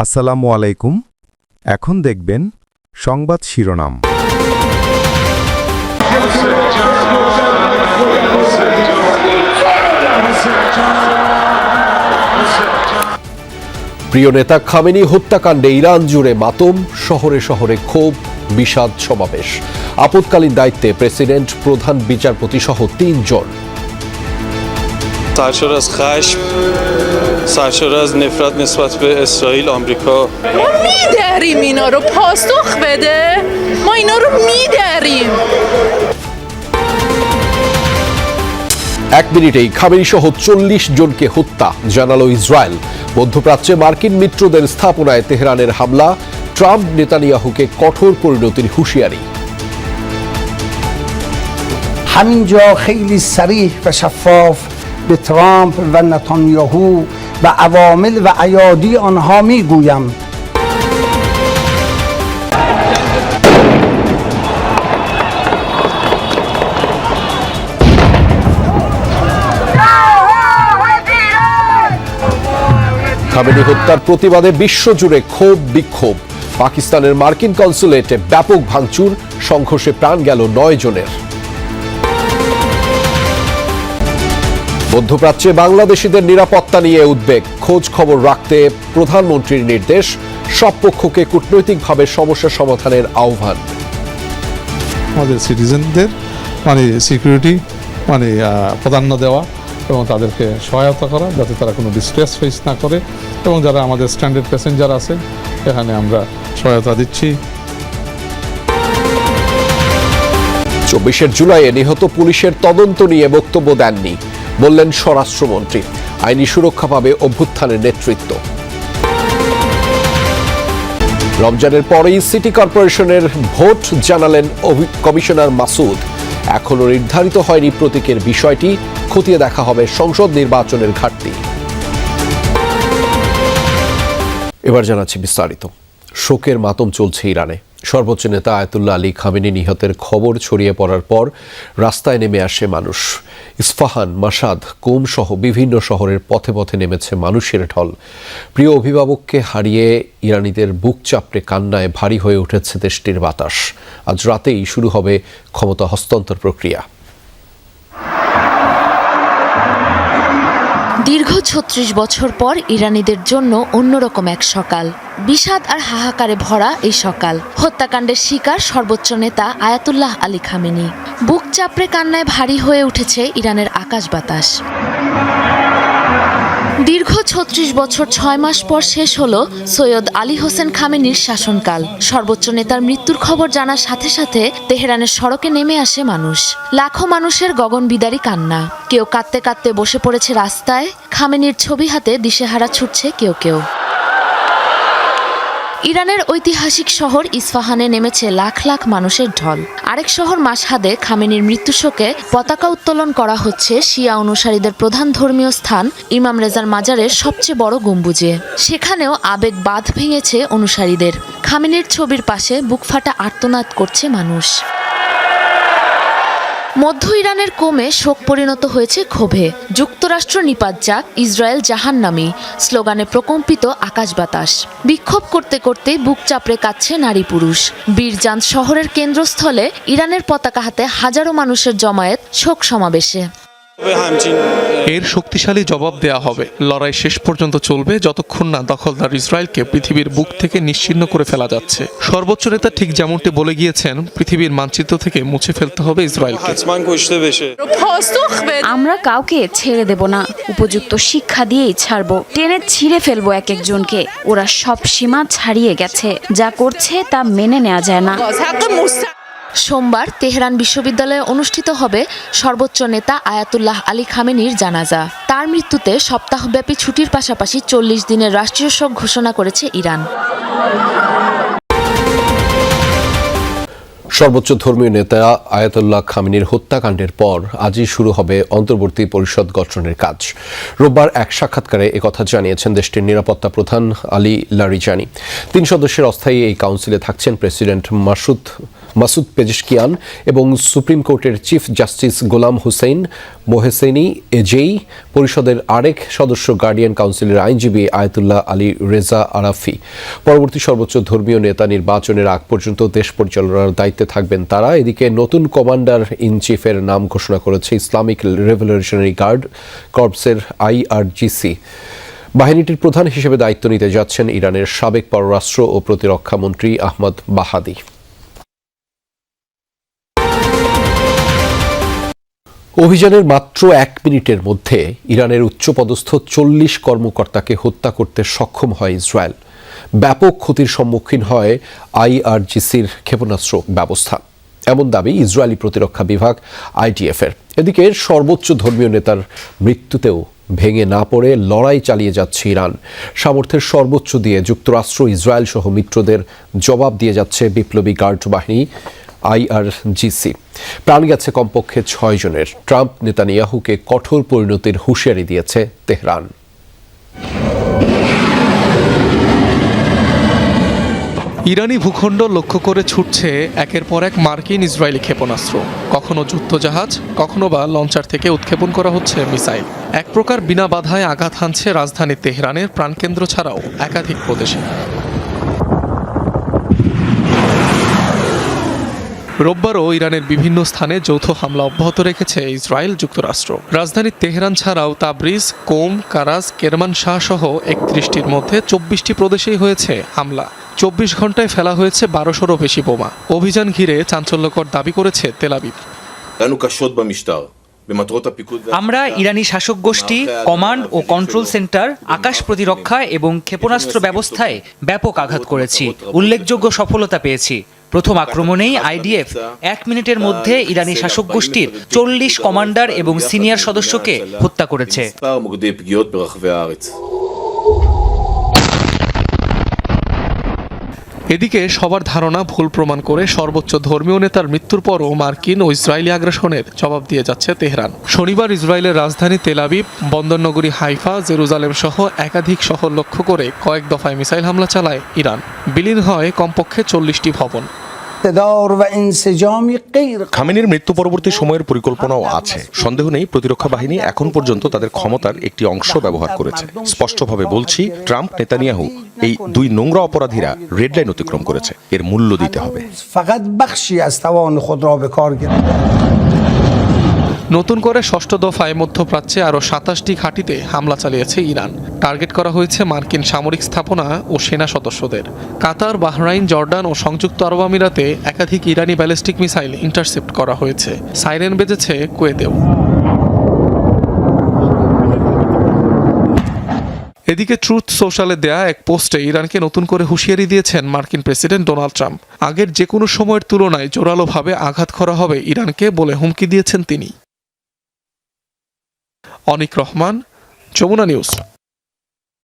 আসসালামু আলাইকুম। এখন দেখবেন সংবাদ শিরোনাম। প্রিয় নেতা খামেনি হত্যাকাণ্ডে ইরান জুড়ে মাতম, শহরে শহরে ক্ষোভ, বিষাদ সমাবেশ। আপৎকালীন দায়িত্বে প্রেসিডেন্ট, প্রধান বিচারপতি সহ ৩ জন। سرشار از خشم، سرشار از نفرت نسبت به اسرائیل، آمریکا. ما میداریم اینا رو پاسخ بده، ما اینا رو میداریم. 1 মিনিটেই খামেনি সহ 40 জনকে হত্যা জানালো ইসরায়েল। মধ্যপ্রাচ্যে মার্কিন মিত্রদের স্থাপনায় তেহরানের হামলা, ট্রাম্প নেতানিয়াহুকে কঠোর পরিণতির হুঁশিয়ারি। همینجا خیلی صریح و شفاف به ترامپ و نتانیاهو و عوامل و ایادی آنها میگویم খামেনি হত্যার প্রতিবাদে বিশ্বজুড়ে ক্ষোভ বিক্ষোভ। পাকিস্তানের মার্কিন কনসুলেটে ব্যাপক ভাঙচুর, সংঘর্ষে প্রাণ গেল 9 জনের। মধ্যপ্রাচ্যে বাংলাদেশিদের নিরাপত্তা নিয়ে উদ্বেগ, খোঁজ খবর রাখতে প্রধানমন্ত্রীর নির্দেশ, সব পক্ষকে কূটনৈতিকভাবে সমস্যা সমাধানের আহ্বান। আমাদের সিটিজেনদের সিকিউরিটি প্রাধান্য দেওয়া এবং তাদেরকে সহায়তা করা যাতে তারা কোনো ডিস্ট্রেস ফেস না করে, এবং যারা আমাদের স্ট্যান্ডার্ড প্যাসেঞ্জার আছে এখানে আমরা সহায়তা দিচ্ছি। 24 জুলাইয়ে নিহত পুলিশের তদন্ত নিয়ে বক্তব্য দেননি, বললেন স্বরাষ্ট্রমন্ত্রী। আইনি সুরক্ষা পাবে অভ্যুত্থানের নেতৃত্ব। রমজানের পরেই সিটি কর্পোরেশনের ভোট জানালেন কমিশনার মাসুদ। এখনো নির্ধারিত হয়নি প্রতীকের বিষয়টি, খতিয়ে দেখা হবে সংসদ নির্বাচনের ঘাটতি। এবার জানাচ্ছি বিস্তারিত। শোকের মাতম চলছে ইরানে। সর্বোচ্চ নেতা আয়াতুল্লাহ আলী খামেনি নিহতের খবর ছড়িয়ে পড়ার পর রাস্তায় নেমে আসে মানুষ। ইস্পাহান, মাশাদ, কোম সহ বিভিন্ন শহরের পথে পথে নেমেছে মানুষের ঢল। প্রিয় অভিভাবককে হারিয়ে ইরানিদের বুক চাপড়ে কান্নায় ভারী হয়ে উঠেছে দেশটির বাতাস। আজ রাতেই শুরু হবে ক্ষমতা হস্তান্তর প্রক্রিয়া। দীর্ঘ ৩৬ বছর পর ইরানিদের জন্য অন্যরকম এক সকাল। বিষাদ আর হাহাকারে ভরা এই সকাল। হত্যাকাণ্ডের শিকার সর্বোচ্চ নেতা আয়াতুল্লাহ আলী খামেনি। বুক চাপড়ে কান্নায় ভারী হয়ে উঠেছে ইরানের আকাশ বাতাস। দীর্ঘ ৩৬ বছর ৬ মাস পর শেষ হলো সৈয়দ আলী হোসেন খামেনির শাসনকাল। সর্বোচ্চ নেতার মৃত্যুর খবর জানার সাথে সাথে তেহরানের সড়কে নেমে আসে মানুষ। লাখো মানুষের গগনবিদারী কান্না। কেউ কাঁদতে কাঁদতে বসে পড়েছে রাস্তায়, খামেনির ছবি হাতে দিশেহারা ছুটছে কেউ কেউ। ইরানের ঐতিহাসিক শহর ইস্পাহানে নেমেছে লাখ লাখ মানুষের ঢল। আরেক শহর মাশহাদে খামেনির মৃত্যু শোকে পতাকা উত্তোলন করা হচ্ছে শিয়া অনুসারীদের প্রধান ধর্মীয় স্থান ইমাম রেজার মাজারের সবচেয়ে বড় গম্বুজে। সেখানেও আবেগ বাঁধ ভেঙেছে অনুসারীদের। খামেনির ছবির পাশে বুকফাটা আর্তনাদ করছে মানুষ। মধ্য ইরানের কোমে শোক পরিণত হয়েছে ক্ষোভে। যুক্তরাষ্ট্র নিপাত যাক, ইসরায়েল জাহান্নামী স্লোগানে প্রকম্পিত আকাশ বাতাস। বিক্ষোভ করতে করতে বুক চাপড়ে কাঁদছে নারী পুরুষ। বীরজান শহরের কেন্দ্রস্থলে ইরানের পতাকা হাতে হাজারো মানুষের জমায়েত শোক সমাবেশে। এর শক্তিশালী জবাব দেয়া হবে। লড়াই শেষ পর্যন্ত চলবে যতক্ষণ না দখলদার ইসরায়েলকে পৃথিবীর বুক থেকে নিশ্চিহ্ন করে ফেলা যাচ্ছে। সর্বোচ্চ নেতা ঠিক যেমনটি বলে গিয়েছেন, পৃথিবীর মানচিত্র থেকে মুছে ফেলতে হবে ইসরায়েলকে। আমরা কাউকে ছেড়ে দেব না, উপযুক্ত শিক্ষা দিয়েই ছাড়বো। টেনে ছিঁড়ে ফেলবো এক একজনকে। ওরা সব সীমা ছাড়িয়ে গেছে, যা করছে তা মেনে নেওয়া যায় না। সোমবার তেহরান বিশ্ববিদ্যালয়ে অনুষ্ঠিত হবে সর্বোচ্চ নেতা আয়াতুল্লাহ আলী খামেনির জানাজা। তার মৃত্যুতে সপ্তাহব্যাপী ছুটির পাশাপাশি 40 দিনের রাষ্ট্রীয় শোক ঘোষণা করেছে ইরান। সর্বোচ্চ ধর্মীয় নেতা আয়াতুল্লাহ খামেনির হত্যাকাণ্ডের পর আজই শুরু হবে অন্তর্বর্তী পরিষদ গঠনের কাজ। রোববার এক সাক্ষাৎকারে একথা জানিয়েছেন দেশটির নিরাপত্তা প্রধান আলী লারিজানি। 3 সদস্যের অস্থায়ী এই কাউন্সিলে থাকছেন প্রেসিডেন্ট মাসুদ মাসুদ পেজেশকিয়ান এবং সুপ্রিম কোর্টের চিফ জাস্টিস গোলাম হুসেইন মোহেসেনি এজেই, পরিষদের আরেক সদস্য গার্ডিয়ান কাউন্সিলের আইনজীবী আয়াতুল্লাহ আলী রেজা আরাফি। পরবর্তী সর্বোচ্চ ধর্মীয় নেতা নির্বাচনের আগ পর্যন্ত দেশ পরিচালনার দায়িত্বে থাকবেন তারা। এদিকে নতুন কমান্ডার ইন চিফের নাম ঘোষণা করেছে ইসলামিক রেভলিউশনারি গার্ড কর্পসের IRGC। বাহিনীটির প্রধান হিসেবে দায়িত্ব নিতে যাচ্ছেন ইরানের সাবেক পররাষ্ট্র ও প্রতিরক্ষা মন্ত্রী আহমদ বাহাদি। অভিযানের মাত্র 1 মিনিটের মধ্যে ইরানের উচ্চপদস্থ 40 কর্মকর্তাকে হত্যা করতে সক্ষম হয় ইসরায়েল। ব্যাপক ক্ষতির সম্মুখীন হয় IRGCর ক্ষেপণাস্ত্র ব্যবস্থা, এমন দাবি ইসরায়েলি প্রতিরক্ষা বিভাগ IDF-এর। এদিকে সর্বোচ্চ ধর্মীয় নেতার মৃত্যুতেও ভেঙে না পড়ে লড়াই চালিয়ে যাচ্ছে ইরান। সামর্থ্যের সর্বোচ্চ দিয়ে যুক্তরাষ্ট্র, ইসরায়েল সহ মিত্রদের জবাব দিয়ে যাচ্ছে বিপ্লবী গার্ড বাহিনী IRGC। প্রাণ গেছে কমপক্ষে 6 জনের। ট্রাম্প নেতানিয়াহুকে কঠোর পরিণতির হুঁশিয়ারি দিয়েছে তেহরান। ইরানি ভূখণ্ড লক্ষ্য করে ছুটছে একের পর এক মার্কিন ইসরায়েলি ক্ষেপণাস্ত্র। কখনো যুদ্ধজাহাজ, কখনো বা লঞ্চার থেকে উৎক্ষেপণ করা হচ্ছে মিসাইল। এক প্রকার বিনা বাধায় আঘাত হানছে রাজধানী তেহরানের প্রাণকেন্দ্র ছাড়াও একাধিক প্রদেশে। রোববারও ইরানের বিভিন্ন স্থানে যৌথ হামলা অব্যাহত রেখেছে ইসরায়েল যুক্তরাষ্ট্র। রাজধানী তেহরান ছাড়াও তাবরিজ, কোম, কারাজ, কেরমানশাহ সহ 31টির মধ্যে 24টি প্রদেশেই হয়েছে হামলা। 24 ঘন্টায় ফেলা হয়েছে 1200-রও বেশি বোমা। অভিযান ঘিরে চাঞ্চল্যকর দাবি করেছে তেল আবিব। আমরা ইরানি শাসক গোষ্ঠী, কমান্ড ও কন্ট্রোল সেন্টার, আকাশ প্রতিরক্ষা এবং ক্ষেপণাস্ত্র ব্যবস্থায় ব্যাপক আঘাত করেছি। উল্লেখযোগ্য সফলতা পেয়েছি। প্রথম আক্রমণেই IDF 1 মিনিটের মধ্যে ইরানি শাসক গোষ্ঠীর 40 কমান্ডার এবং সিনিয়র সদস্যকে হত্যা করেছে। এদিকে সবার ধারণা ভুল প্রমাণ করে সর্বোচ্চ ধর্মীয় নেতার মৃত্যুর পরও মার্কিন ও ইসরায়েলি আগ্রাসনের জবাব দিয়ে যাচ্ছে তেহরান। শনিবার ইসরায়েলের রাজধানী তেল আবিব, বন্দরনগরী হাইফা, জেরুজালেম সহ একাধিক শহর লক্ষ্য করে কয়েক দফায় মিসাইল হামলা চালায় ইরান। বিলীন হয় কমপক্ষে 40টি ভবন। খামেনির মৃত্যু পরবর্তী সময়ের পরিকল্পনাও আছে। সন্দেহ নেই প্রতিরক্ষা বাহিনী এখন পর্যন্ত তাদের ক্ষমতার একটি অংশ ব্যবহার করেছে। স্পষ্টভাবে বলছি, ট্রাম্প, নেতানিয়াহু এই 2 নোংরা অপরাধীরা রেড লাইন অতিক্রম করেছে। এর মূল্য দিতে হবে। নতুন করে 6ষ্ঠ দফায় মধ্যপ্রাচ্যে আরও 27টি ঘাঁটিতে হামলা চালিয়েছে ইরান। টার্গেট করা হয়েছে মার্কিন সামরিক স্থাপনা ও সেনা সদস্যদের। কাতার, বাহরাইন, জর্ডান ও সংযুক্ত আরব আমিরাতে একাধিক ইরানি ব্যালিস্টিক মিসাইল ইন্টারসেপ্ট করা হয়েছে। সাইরেন বেজেছে কুয়েতেও। এদিকে ট্রুথ সোশ্যালে দেয়া এক পোস্টে ইরানকে নতুন করে হুঁশিয়ারি দিয়েছেন মার্কিন প্রেসিডেন্ট ডোনাল্ড ট্রাম্প। আগের যে কোনো সময়ের তুলনায় জোরালোভাবে আঘাত করা হবে ইরানকে বলে হুমকি দিয়েছেন তিনি। অনিক রহমান, যমুনা নিউজ।